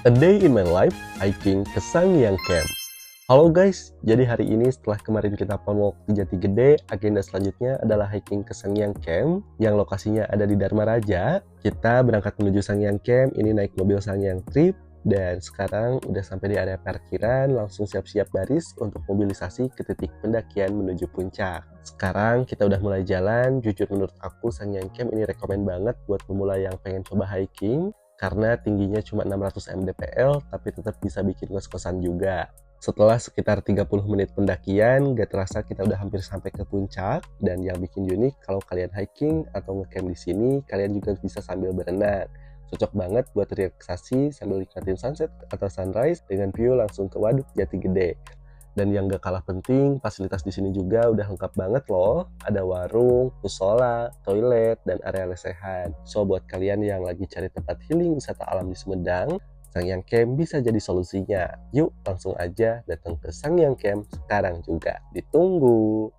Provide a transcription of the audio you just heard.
A day in my life, hiking ke Sangiang Camp. Halo guys, jadi hari ini setelah kemarin kita ponwalk di Jati Gede, agenda selanjutnya adalah hiking ke Sangiang Camp yang lokasinya ada di Dharma Raja. Kita berangkat menuju Sangiang Camp, ini naik mobil Sangiang Trip, dan sekarang udah sampai di area parkiran, langsung siap-siap baris untuk mobilisasi ke titik pendakian menuju puncak. Sekarang kita udah mulai jalan, jujur menurut aku Sangiang Camp ini rekomen banget buat pemula yang pengen coba hiking, karena tingginya cuma 600 mdpl tapi tetap bisa bikin ngos-ngosan juga. Setelah sekitar 30 menit pendakian, gak terasa kita udah hampir sampai ke puncak. Dan yang bikin unik, kalau kalian hiking atau ngecamp di sini, kalian juga bisa sambil berenang. Cocok banget buat relaksasi sambil nikmatin sunset atau sunrise dengan view langsung ke Waduk Jati Gede. Dan yang gak kalah penting, fasilitas di sini juga udah lengkap banget loh. Ada warung, musola, toilet, dan area lesehan. So buat kalian yang lagi cari tempat healing wisata alam di Sumedang, Sangiang Camp bisa jadi solusinya. Yuk langsung aja datang ke Sangiang Camp sekarang juga. Ditunggu!